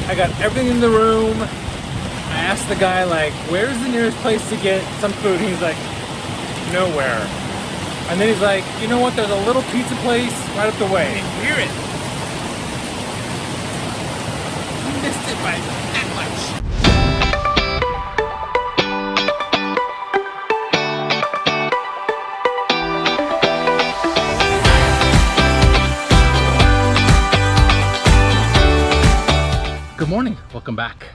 I got everything in the room. I asked the guy, like, where's the nearest place to get some food? He's like, nowhere. And then he's like, you know what? There's a little pizza place right up the way. Hear it. You missed it by that much. Good morning, welcome back.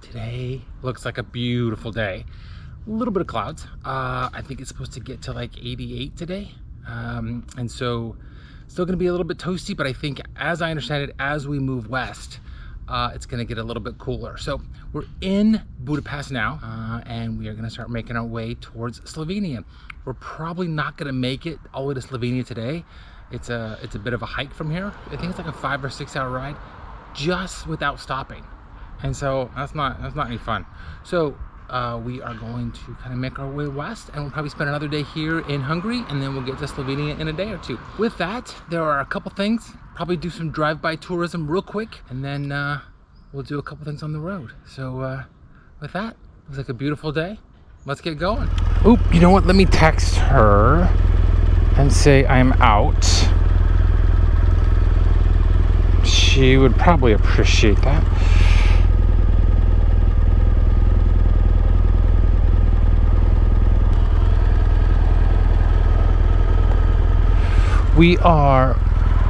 Today looks like a beautiful day. A little bit of clouds. I think it's supposed to get to like 88 today. And so still gonna be a little bit toasty, but I think as I understand it, as we move west, it's gonna get a little bit cooler. So we're in Budapest now, and we are gonna start making our way towards Slovenia. We're probably not gonna make it all the way to Slovenia today. It's a bit of a hike from here. I think it's like a 5 or 6 hour ride, just without stopping, and so that's not any fun. So we are going to kind of make our way west, and we'll probably spend another day here in Hungary, and then we'll get to Slovenia in a day or two. With that, there are a couple things. Probably do some drive-by tourism real quick, and then we'll do a couple things on the road. So with that, looks like a beautiful day. Let's get going. Oop, you know what? Let me text her and say I'm out. She would probably appreciate that. We are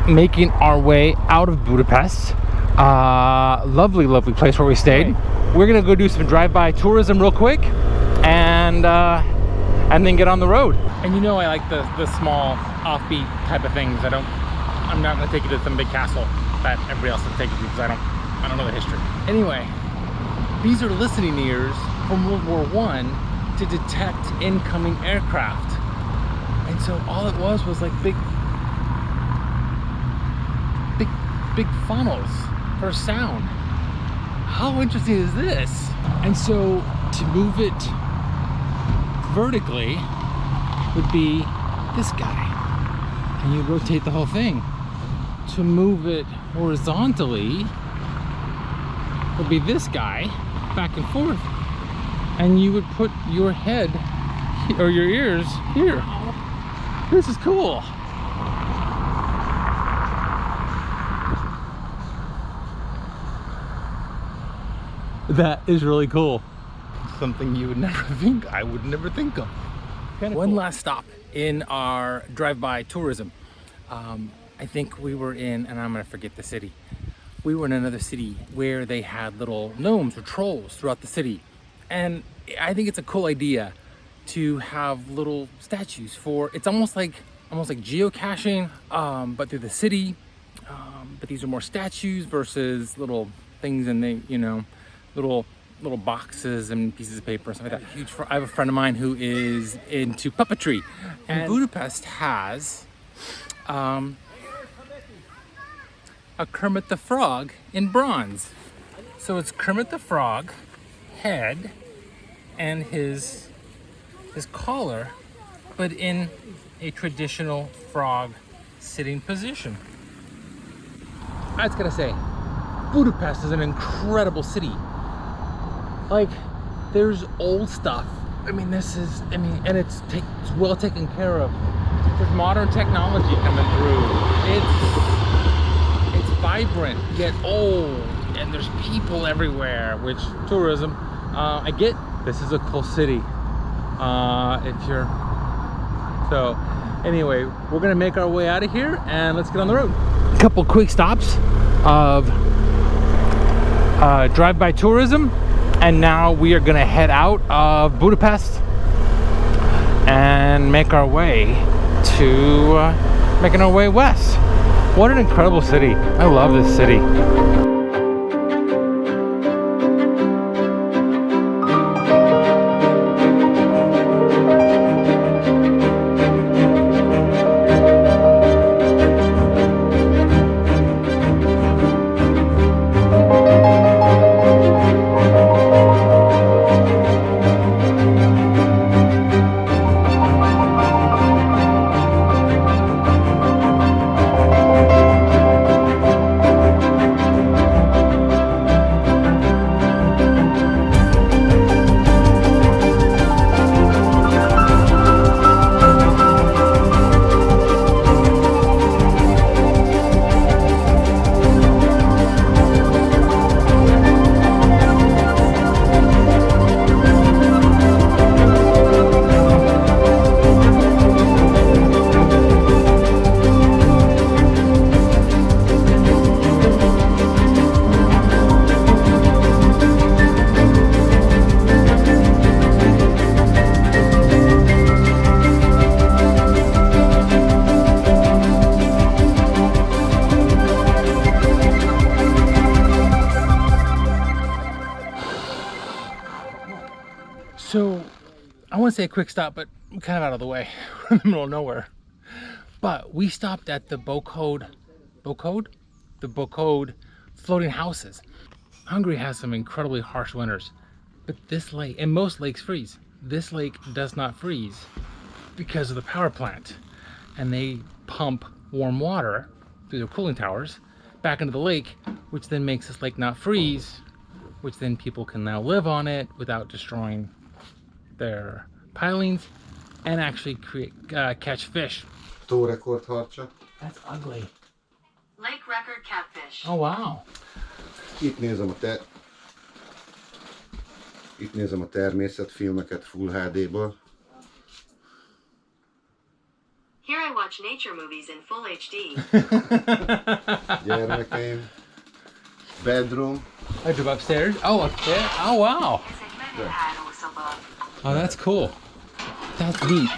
making our way out of Budapest. Lovely place where we stayed. We're gonna go do some drive-by tourism real quick, and then get on the road. And you know I like the small offbeat type of things. I'm not gonna take you to some big castle that everybody else will take you to, because I don't know the history. Anyway, these are listening ears from World War I to detect incoming aircraft. And so all it was like big funnels for sound. How interesting is this? And so to move it vertically would be this guy, and you rotate the whole thing. To move it horizontally would be this guy, back and forth, and you would put your head or your ears here. This is cool. That is really cool. Something you would never think, I would never think of. One last stop in our drive-by tourism. I think we were in, and I'm gonna forget the city. We were in another city where they had little gnomes or trolls throughout the city. And I think it's a cool idea to have little statues for, it's almost like geocaching, but through the city. But these are more statues versus little things in the, little boxes and pieces of paper and stuff like that. I have a friend of mine who is into puppetry, and Budapest has a Kermit the Frog in bronze. So it's Kermit the Frog head and his collar, but in a traditional frog sitting position. I was gonna say, Budapest is an incredible city. Like, there's old stuff. And it's well taken care of. There's modern technology coming through. It's vibrant yet old, and there's people everywhere, which tourism, I get. This is a cool city. So anyway, we're gonna make our way out of here, and let's get on the road. A couple quick stops of drive-by tourism, and now we are gonna head out of Budapest and making our way west. What an incredible city. I love this city. want to say a quick stop, but I'm kind of out of the way. We're in the middle of nowhere. But we stopped at the Bokod floating houses. Hungary has some incredibly harsh winters, but this lake, and most lakes freeze. This lake does not freeze because of the power plant. And they pump warm water through their cooling towers back into the lake, which then makes this lake not freeze, which then people can now live on it without destroying their pilings and actually catch fish. That's ugly. Lake record catfish. Oh wow. Itt nézem a természetfilmeket Full HD-ból. Here I watch nature movies in full HD. Gyermekeim. Bedroom. Bedroom upstairs. Oh, up there. Oh wow. Oh, that's cool. That's neat.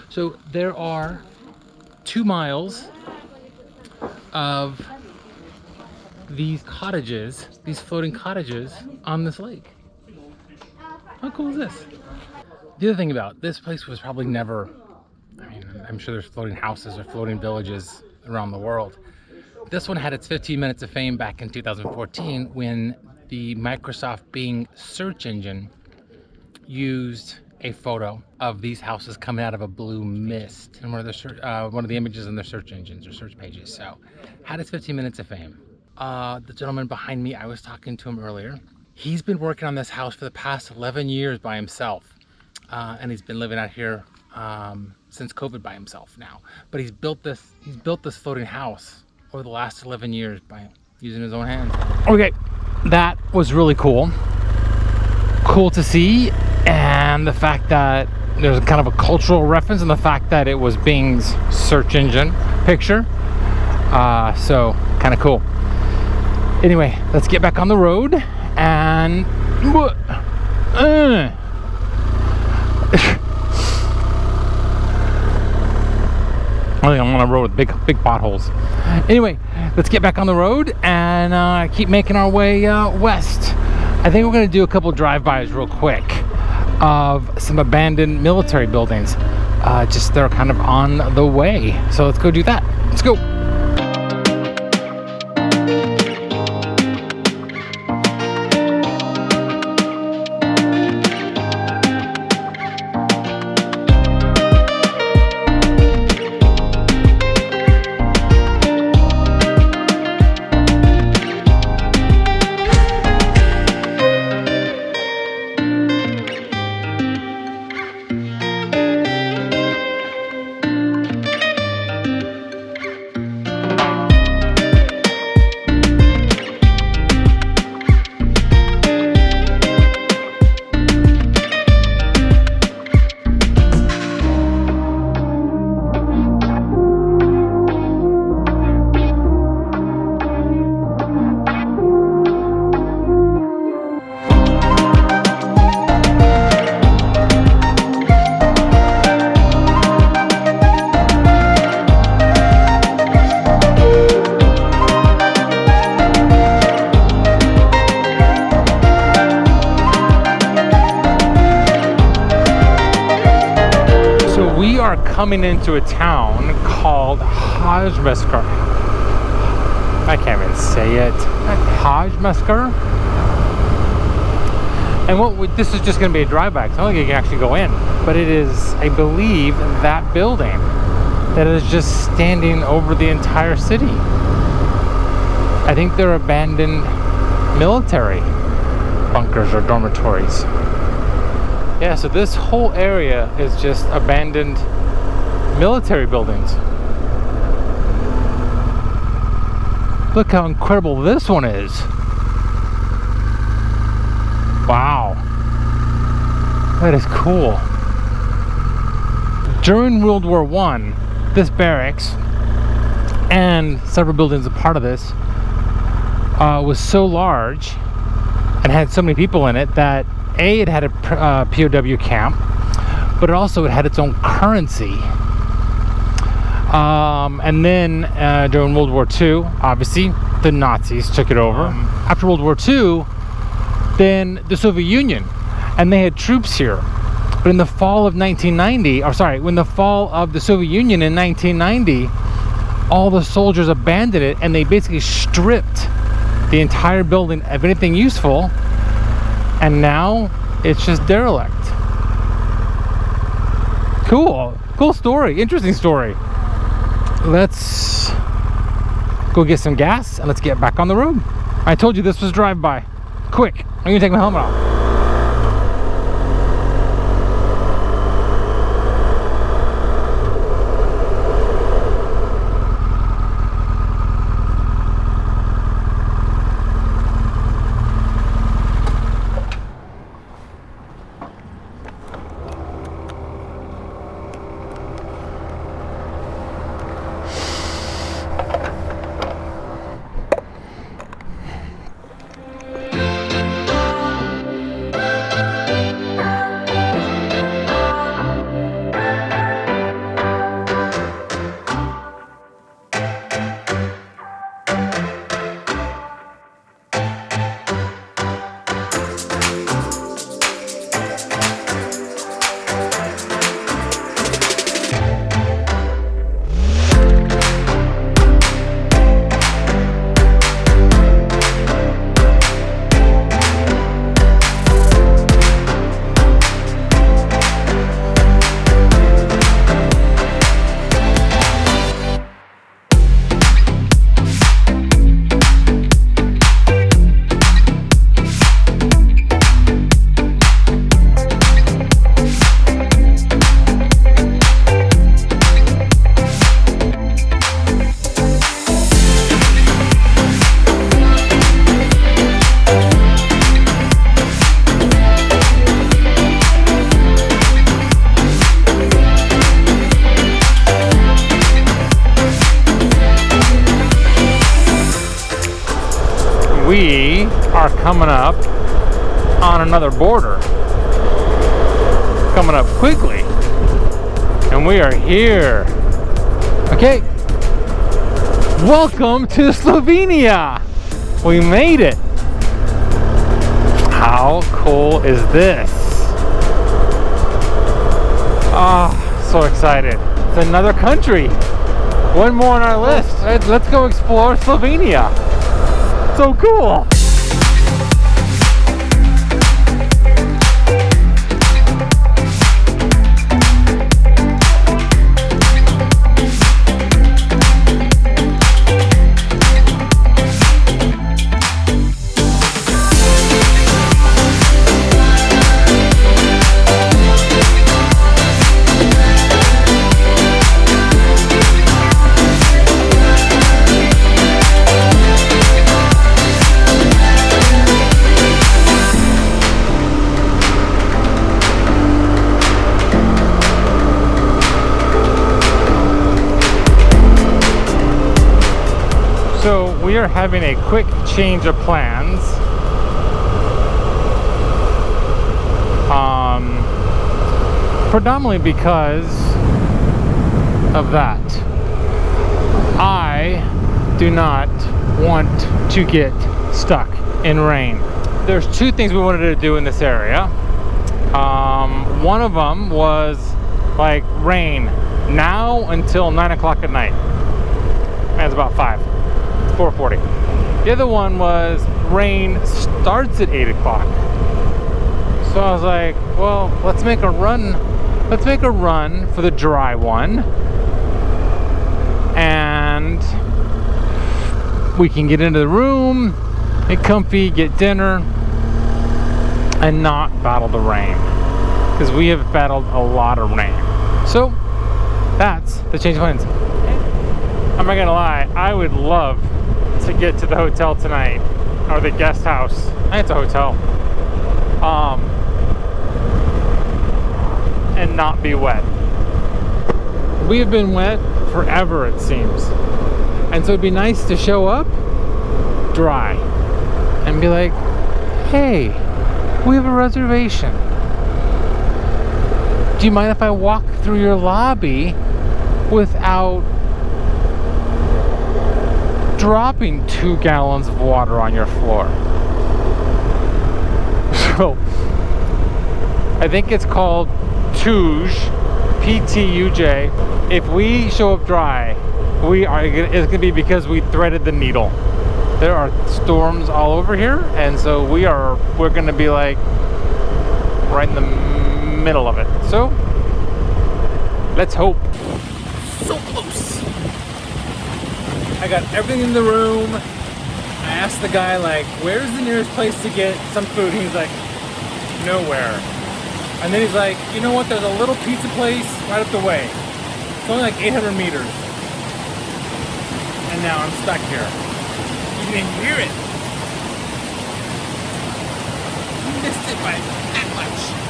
So there are 2 miles of these cottages, these floating cottages on this lake. How cool is this? The other thing about this place was probably never, I mean, I'm sure there's floating houses or floating villages around the world. This one had its 15 minutes of fame back in 2014 when the Microsoft Bing search engine used a photo of these houses coming out of a blue mist in one of the images in their search engines or search pages. So had its 15 minutes of fame. The gentleman behind me, I was talking to him earlier. He's been working on this house for the past 11 years by himself. And he's been living out here since COVID by himself now. But he's built this floating house over the last 11 years by using his own hands. Okay, that was really cool. Cool to see, and the fact that there's kind of a cultural reference in the fact that it was Bing's search engine picture. So kind of cool. Anyway, let's get back on the road and I think I'm on a road with big potholes. Anyway, let's get back on the road and keep making our way west. I think we're going to do a couple drive-bys real quick of some abandoned military buildings. Just they're kind of on the way. So let's go do that. Let's go. Coming into a town called Hajmeskar. I can't even say it. Hajmeskar. And this is just going to be a drive-by. I don't think you can actually go in, but it is, I believe, that building that is just standing over the entire city. I think they're abandoned military bunkers or dormitories. Yeah, so this whole area is just abandoned military buildings. Look how incredible this one is. Wow. That is cool. During World War I, this barracks and several buildings a part of this was so large and had so many people in it that it had a POW camp, but also it had its own currency. And then during World War II, obviously, the Nazis took it over. After World War II, then the Soviet Union, and they had troops here But in the fall of 1990, or sorry, when the fall of the Soviet Union in 1990, all the soldiers abandoned it and they basically stripped the entire building of anything useful, and now it's just derelict. Cool story, interesting story. Let's go get some gas and let's get back on the road. I told you this was drive-by. Quick, I'm gonna take my helmet off. We are coming up on another border, coming up quickly, and we are here. Okay, welcome to Slovenia. We made it. How cool is this? Oh, so excited. It's another country, one more on our list. Let's go explore Slovenia. So cool. So we are having a quick change of plans. Predominantly because of that. I do not want to get stuck in rain. There's two things we wanted to do in this area. One of them was like rain now until 9 o'clock at night. And it's about 5. 4:40. The other one was rain starts at 8 o'clock. So I was like, well, let's make a run. Let's make a run for the dry one. And we can get into the room, get comfy, get dinner, and not battle the rain. Because we have battled a lot of rain. So that's the change of plans. I'm not gonna lie, I would love to get to the hotel tonight, or the guest house. I think it's a hotel, and not be wet. We have been wet forever, it seems, and so it'd be nice to show up dry and be like, hey, we have a reservation. Do you mind if I walk through your lobby without dropping 2 gallons of water on your floor? So I think it's called PTUJ. If we show up dry, it's gonna be because we threaded the needle. There are storms all over here, and so we're gonna be like right in the middle of it. So let's hope. So close. I got everything in the room. I asked the guy, like, where's the nearest place to get some food? He's like, nowhere. And then he's like, you know what? There's a little pizza place right up the way. It's only like 800 meters. And now I'm stuck here. You didn't hear it. You missed it by that much.